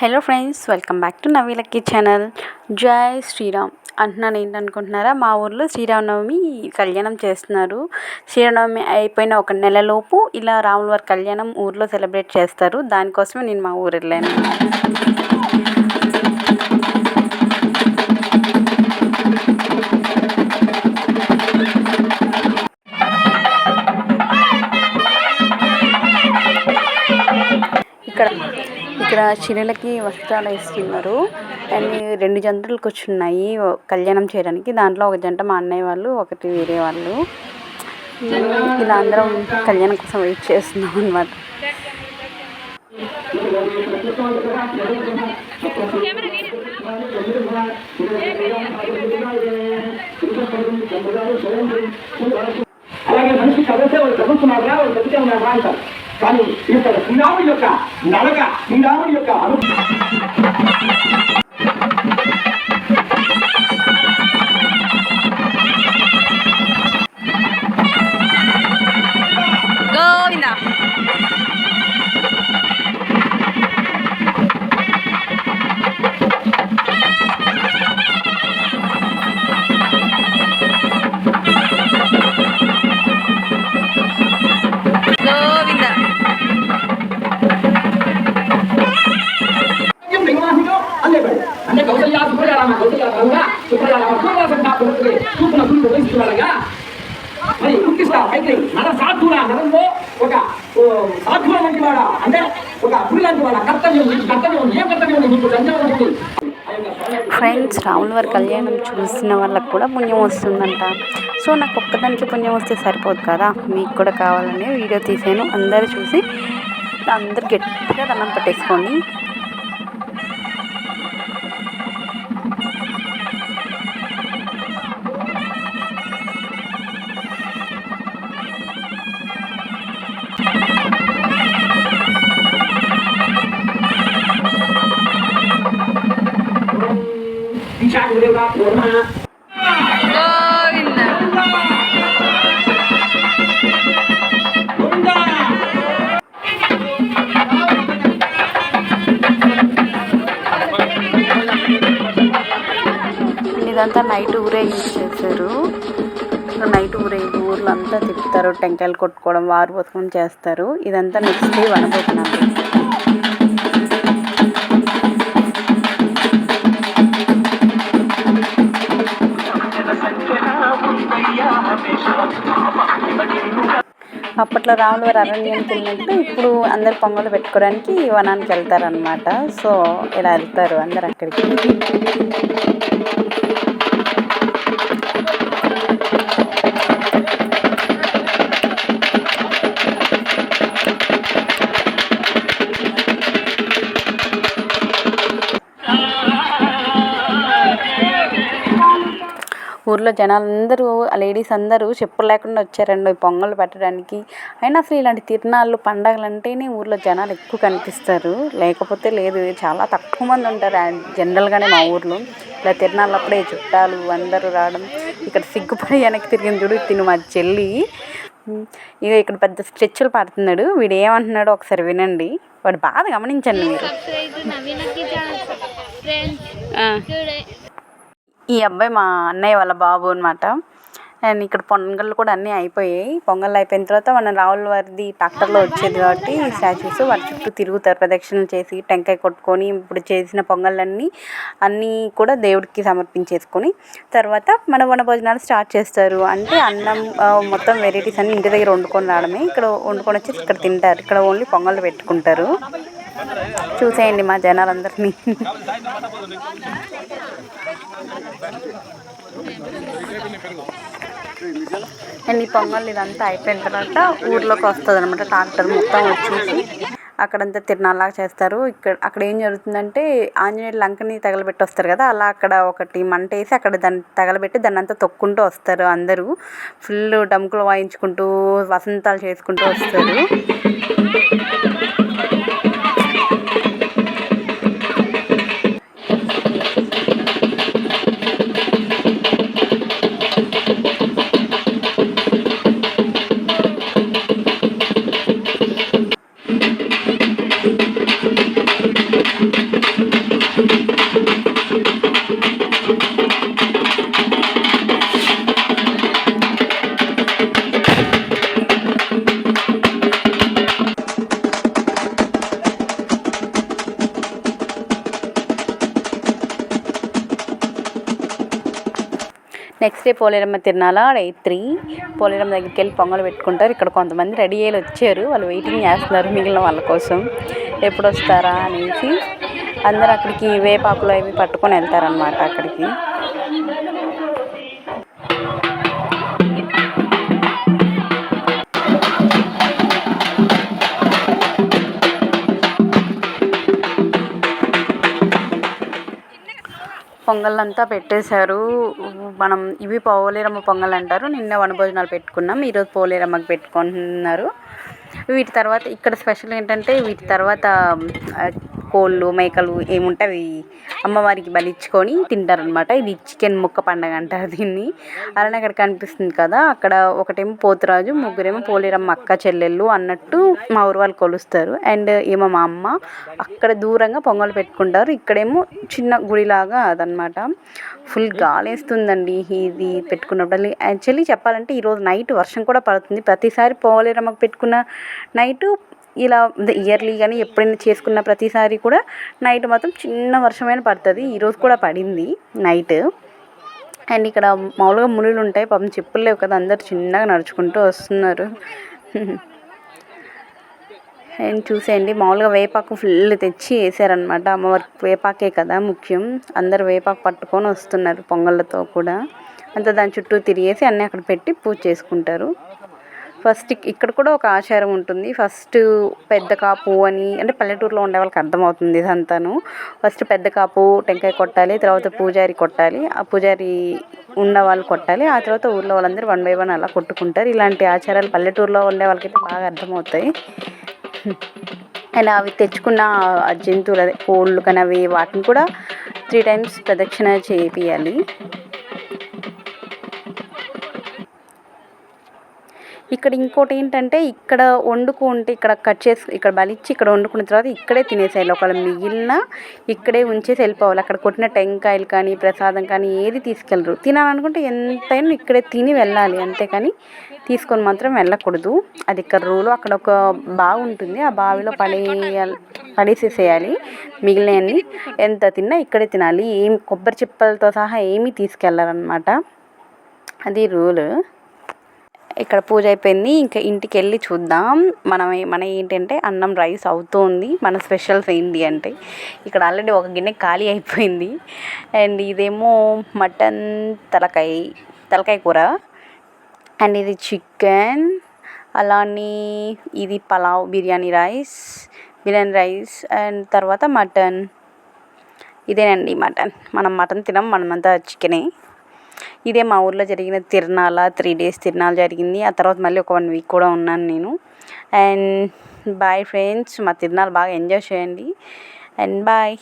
Hello friends, welcome back to Navi Lucky channel. జై శ్రీరామ్ అంటున్నాను. ఏంటనుకుంటున్నారా, మా ఊర్లో శ్రీరామనవమి కళ్యాణం చేస్తున్నారు. శ్రీరామనవమి అయిపోయిన ఒక నెలలోపు ఇలా రాముల వారి కళ్యాణం ఊర్లో సెలబ్రేట్ చేస్తారు. దానికోసమే నేను మా ఊరు వెళ్ళాను. ఇక్కడ చీరలకి వస్త్రాలు ఇస్తున్నారు. అండ్ 2 జంటలు కూర్చున్నాయి కళ్యాణం చేయడానికి. దాంట్లో ఒక జంట మా అన్నయ్య వాళ్ళు, ఒకటి వేరే వాళ్ళు. ఇలా అందరం కళ్యాణం కోసం వెయిట్ చేస్తున్నాం అన్నమాట. అలాగే మనిషి చదివితే వాళ్ళు చదువుతున్నారా, వాళ్ళు చదివితే ఉన్నారు అంటారు. కానీ ఇక్కడ శ్రీరాముడి యొక్క నడక, శ్రీరాముడి యొక్క ఫ్రెండ్స్, రాముల వారి కళ్యాణం చూసిన వాళ్ళకి కూడా పుణ్యం వస్తుందంట. సో నాకు ఒక్కదానికి పుణ్యం వస్తే సరిపోదు కదా, మీకు కూడా కావాలనే వీడియో తీసాను. అందరూ చూసి అందరు గట్టిగా దండం పెట్టేసుకోండి. ఇదంతా నైట్ ఊరేగించేసారు. నైట్ ఊరేగి ఊర్లో అంతా తిప్పుతారు, టెంకాయలు కొట్టుకోవడం, వారు బతుకం చేస్తారు. ఇదంతా నెక్స్ట్ డే వనభోజనాలు. అప్పట్లో రాముల వారి అరణ్యానికి వెళ్ళినట్టు ఇప్పుడు అందరు పొంగలు పెట్టుకోవడానికి వనానికి వెళ్తారనమాట. సో ఇలా వెళ్తారు అందరు అక్కడికి. ఊర్లో జనాలందరూ, లేడీస్ అందరూ చెప్పులు లేకుండా వచ్చారండి పొంగల్ పెట్టడానికి. అయినా అసలు ఇలాంటి తిరునాళ్ళు, పండగలు అంటేనే ఊర్లో జనాలు ఎక్కువ కనిపిస్తారు, లేకపోతే లేదు. చాలా తక్కువ మంది ఉంటారు జనరల్గానే మా ఊర్లో. ఇలా తిరునాళ్ళప్పుడే చుట్టాలు అందరూ రావడం. ఇక్కడ సిగ్గుపడి వెనక్కి తిరిగింది చూడు, తిను మా చెల్లి. ఇక ఇక్కడ పెద్ద స్ట్రెచ్చులు పడుతున్నాడు. వీడు ఏమంటున్నాడో ఒకసారి వినండి. వాడు బాగా గమనించండి మీరు. ఈ అబ్బాయి మా అన్నయ్య వాళ్ళ బాబు అనమాట. అండ్ ఇక్కడ పొంగళ్ళు కూడా అన్నీ అయిపోయాయి. పొంగళ్ళు అయిపోయిన తర్వాత మన రాముల వారిది ట్రాక్టర్లో వచ్చేది కాబట్టి స్టాచ్యూస్ వాటి చుట్టూ తిరుగుతారు, ప్రదక్షిణలు చేసి టెంకాయ కొట్టుకొని ఇప్పుడు చేసిన పొంగళ్ళన్నీ కూడా దేవుడికి సమర్పించేసుకొని తర్వాత మన వనభోజనాలు స్టార్ట్ చేస్తారు. అంటే అన్నం మొత్తం వెరైటీస్ అన్నీ ఇంటి దగ్గర వండుకొని రావడమే. ఇక్కడ వండుకొని వచ్చేసి ఇక్కడ తింటారు. ఇక్కడ ఓన్లీ పొంగళ్ళు పెట్టుకుంటారు. చూసేయండి మా జనాలందరినీ. అండ్ ఈ పొంగల్ ఇదంతా అయిపోయిన తర్వాత ఊర్లోకి వస్తుంది అనమాట. ట్రాక్టర్ మొత్తం వచ్చేసి అక్కడంతా తిరణాలాగా చేస్తారు. అక్కడ ఏం జరుగుతుందంటే ఆంజనేయుడు లంకని తగలబెట్టి వస్తారు కదా, అలా అక్కడ ఒకటి మంట వేసి అక్కడ దాన్ని తగలబెట్టి దాన్ని అంతా తొక్కుంటూ వస్తారు. అందరూ ఫుల్ డమ్కులు వాయించుకుంటూ వసంతాలు చేసుకుంటూ వస్తారు. నెక్స్ట్ డే పోలేరమ్మ తిరునాళ డే 3. పోలేరమ్మ దగ్గరికి వెళ్ళి పొంగల్ పెట్టుకుంటారు. ఇక్కడ కొంతమంది రెడీ అయ్యి వచ్చారు, వాళ్ళు వెయిటింగ్ చేస్తున్నారు మిగిలిన వాళ్ళ కోసం ఎప్పుడు వస్తారా అనేసి. అందరు అక్కడికి వేపాకులు అవి పట్టుకొని వెళ్తారనమాట అక్కడికి. పొంగల్ అంతా పెట్టేశారు. మనం ఇవి పోలేరమ్మ పొంగల్ అంటారు. నిన్న వనభోజనాలు పెట్టుకున్నాం, ఈరోజు పోలేరమ్మకి పెట్టుకుంటున్నారు. వీటి తర్వాత ఇక్కడ స్పెషల్ ఏంటంటే వీటి తర్వాత కోళ్ళు మేకలు ఏముంటాయి అమ్మవారికి బలిచ్చుకొని తింటారనమాట. ఇది చికెన్ ముక్క పండగ అంటారు దీన్ని. అలానే అక్కడ కనిపిస్తుంది కదా, అక్కడ ఒకటేమో పోతురాజు, ముగ్గురేమో పోలేరమ్మ అక్క చెల్లెళ్ళు అన్నట్టు మా ఊరు వాళ్ళు కొలుస్తారు. అండ్ ఏమో మా అమ్మ అక్కడ దూరంగా పొంగల్ పెట్టుకుంటారు. ఇక్కడేమో చిన్న గుడిలాగా అదనమాట. ఫుల్ గాలి వేస్తుందండి ఇది పెట్టుకున్నప్పుడు. యాక్చువల్లీ చెప్పాలంటే ఈరోజు నైట్ వర్షం కూడా పడుతుంది. ప్రతిసారి పోలేరమ్మకి పెట్టుకున్న నైటు ఇలా ఇయర్లీ కానీ ఎప్పుడైనా చేసుకున్న ప్రతిసారి కూడా నైట్ మాత్రం చిన్న వర్షమైన పడుతుంది. ఈరోజు కూడా పడింది నైట్. అండ్ ఇక్కడ మామూలుగా మునులు ఉంటాయి, పాపం చెప్పులు లేవు కదా, అందరు చిన్నగా నడుచుకుంటూ వస్తున్నారు. అండ్ చూసేయండి, మామూలుగా వేపాకు ఫుల్ తెచ్చి వేసారనమాట. అమ్మవారికి వేపాకే కదా ముఖ్యం, అందరు వేపాకు పట్టుకొని వస్తున్నారు పొంగళ్ళతో కూడా. అంతా దాని చుట్టూ తిరిగేసి అన్నీ అక్కడ పెట్టి పూజ చేసుకుంటారు. ఫస్ట్ ఇక్కడ కూడా ఒక ఆచారం ఉంటుంది. ఫస్ట్ పెద్ద కాపు అని, అంటే పల్లెటూరులో ఉండే వాళ్ళకి అర్థమవుతుంది ఇదంతాను. ఫస్ట్ పెద్ద కాపు టెంకాయ కొట్టాలి, తర్వాత పూజారి కొట్టాలి, ఆ పూజారి ఉన్న వాళ్ళు కొట్టాలి, ఆ తర్వాత ఊళ్ళో వాళ్ళందరూ 1 by 1 అలా కొట్టుకుంటారు. ఇలాంటి ఆచారాలు పల్లెటూరులో ఉండే వాళ్ళకైతే బాగా అర్థమవుతాయి. అండ్ అవి తెచ్చుకున్న జంతువులు అదే కోళ్ళు కానీ అవి వాటిని కూడా 3 times ప్రదక్షిణ చేపియాలి. ఇక్కడ ఇంకోటి ఏంటంటే ఇక్కడ వండుకుంటే ఇక్కడ కట్ చేసి ఇక్కడ బలిచ్చి ఇక్కడ వండుకున్న తర్వాత ఇక్కడే తినేసేయాలి. ఒకవేళ మిగిలిన ఇక్కడే ఉంచేసి వెళ్ళిపోవాలి. అక్కడ కొట్టిన టెంకాయలు కానీ ప్రసాదం కానీ ఏది తీసుకెళ్ళరు. తినాలనుకుంటే ఎంతైనా ఇక్కడే తిని వెళ్ళాలి, అంతేకాని తీసుకొని మాత్రం వెళ్ళకూడదు. అది ఇక్కడ రూలు. అక్కడ ఒక బావి ఉంటుంది, ఆ బావిలో పడేసేసేయాలి మిగిలినవన్నీ. ఎంత తిన్నా ఇక్కడే తినాలి. కొబ్బరి చిప్పలతో సహా ఏమీ తీసుకెళ్ళారనమాట, అది రూలు. ఇక్కడ పూజ అయిపోయింది, ఇంకా ఇంటికి వెళ్ళి చూద్దాం. మన ఏంటంటే అన్నం రైస్ అవుతుంది. మన స్పెషల్స్ ఏంటి అంటే ఇక్కడ ఆల్రెడీ ఒక గిన్నె ఖాళీ అయిపోయింది. అండ్ ఇదేమో మటన్ తలకాయ కూర, అండ్ ఇది చికెన్, అలానే ఇది పలావ్ బిర్యానీ రైస్, అండ్ తర్వాత మటన్. ఇదేనండి మటన్. మనం మటన్ తినం, మనమంతా చికెనే. ఇదే మా ఊర్లో జరిగిన తిరునాళ. 3 days తిరునాళ జరిగింది. ఆ తర్వాత మళ్ళీ ఒక 1 week కూడా ఉన్నాను నేను. అండ్ బాయ్ ఫ్రెండ్స్, మా తిరునాళ బాగా ఎంజాయ్ చేయండి. And bye.